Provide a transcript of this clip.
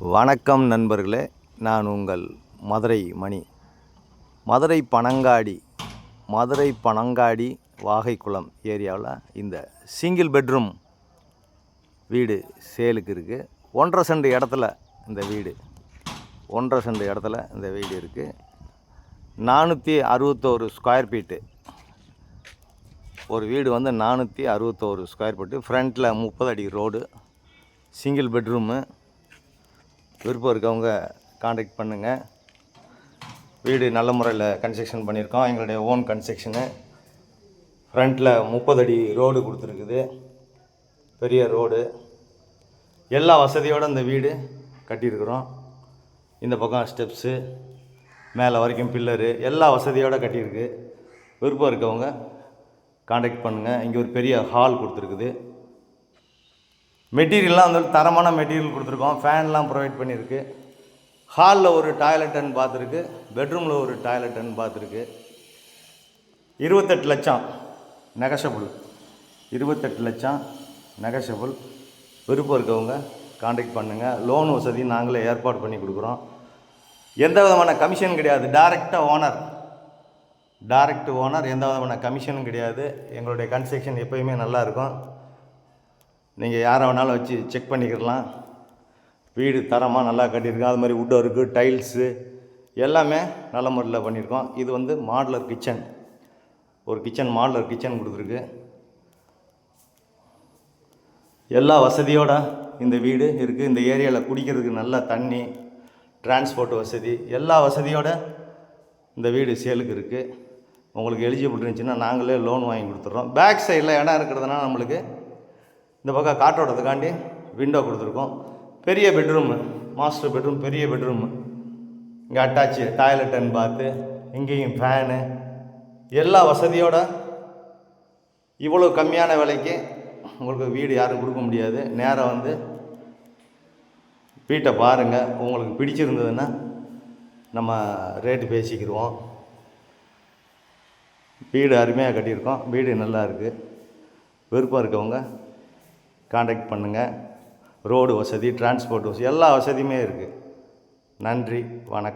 வணக்கம் நண்பர்களே, நான் உங்கள் மதுரை மணி. மதுரை பனங்காடி வாகைக்குளம் ஏரியாவில் இந்த சிங்கிள் பெட்ரூம் வீடு சேலுக்கு இருக்குது. 1.5 சென்ட் இடத்துல இந்த வீடு 1.5 சென்ட் இடத்துல இந்த வீடு இருக்குது. 461 ஸ்கொயர் ஃபீட்டு ஒரு வீடு வந்து 461 ஸ்கொயர் ஃபீட்டு. ஃப்ரண்ட்டில் 30 அடி ரோடு, சிங்கிள் பெட்ரூமு. விருப்பம் இருக்கவங்க காண்டாக்ட் பண்ணுங்கள். வீடு நல்ல முறையில் கன்ஸ்ட்ரக்ஷன் பண்ணியிருக்கோம். எங்களுடைய ஓன் கன்ஸ்ட்ரக்ஷனு. ஃப்ரண்ட்டில் 30 அடி ரோடு கொடுத்துருக்குது, பெரிய ரோடு. எல்லா வசதியோடு இந்த வீடு கட்டியிருக்கிறோம். இந்த பக்கம் ஸ்டெப்ஸு, மேலே வரைக்கும் பில்லரு, எல்லா வசதியோடு கட்டியிருக்கு. விருப்பம் இருக்கவங்க காண்டாக்ட் பண்ணுங்கள். இங்கே ஒரு பெரிய ஹால் கொடுத்துருக்குது. மெட்டீரியல்லாம் வந்து தரமான மெட்டீரியல் கொடுத்துருக்கோம். ஃபேன்லாம் ப்ரொவைட் பண்ணியிருக்கு. ஹாலில் ஒரு டாய்லெட் அண்ட் பாத் இருக்குது, பெட்ரூமில் ஒரு டாய்லெட் அண்ட் பாத் இருக்குது. 28 லட்சம் நெகஷபிள். 28 லட்சம் நெகஷபிள். விருப்பம் இருக்கவங்க காண்டாக்ட் பண்ணுங்கள். லோன் வசதி நாங்களே ஏற்பாடு பண்ணி கொடுக்குறோம். எந்த விதமான கமிஷன் கிடையாது. டைரக்ட் ஓனர், எந்த விதமான கமிஷனும் கிடையாது. எங்களுடைய கன்ஸ்ட்ரக்ஷன் எப்போயுமே நல்லாயிருக்கும். நீங்கள் யாரை வேணாலும் வச்சு செக் பண்ணிக்கிடலாம். வீடு தரமாக நல்லா கட்டியிருக்கோம். அது மாதிரி வுட் ஒர்க்கு, டைல்ஸு எல்லாமே நல்ல முறையில் பண்ணியிருக்கோம். இது வந்து மாடுலர் கிச்சன், ஒரு கிச்சன், மாடுலர் கிச்சன் கொடுத்துருக்கு. எல்லா வசதியோட இந்த வீடு இருக்குது. இந்த ஏரியாவில் குடிக்கிறதுக்கு நல்ல தண்ணி, டிரான்ஸ்போர்ட் வசதி, எல்லா வசதியோடு இந்த வீடு சேலுக்கு இருக்குது. உங்களுக்கு எலிஜிபிள் இருந்துச்சுன்னா நாங்களே லோன் வாங்கி கொடுத்துட்றோம். பேக் சைடில் இடம் இருக்கிறதுனால நம்மளுக்கு இந்த பக்கம் காற்றோட்டத்துக்காண்டி விண்டோ கொடுத்துருக்கோம். பெரிய பெட்ரூமு, மாஸ்டர் பெட்ரூம், பெரிய பெட்ரூமு. இங்கே அட்டாச்சு டாய்லெட் அண்ட் பாத்து, இங்கேயும் ஃபேனு, எல்லா வசதியோடு இவ்வளோ கம்மியான விலைக்கு உங்களுக்கு வீடு யாரும் கொடுக்க முடியாது. நேராக வந்து வீட்டை பாருங்கள். உங்களுக்கு பிடிச்சிருந்ததுன்னா நம்ம ரேட்டு பேசிக்கிடுவோம். வீடு அருமையாக கட்டியிருக்கோம். வீடு நல்லா இருக்குது. விருப்பம் இருக்கவங்க காண்டாக்ட் பண்ணுங்கள். ரோடு வசதி, டிரான்ஸ்போர்ட் வசதி, எல்லா வசதியுமே இருக்குது. நன்றி, வணக்கம்.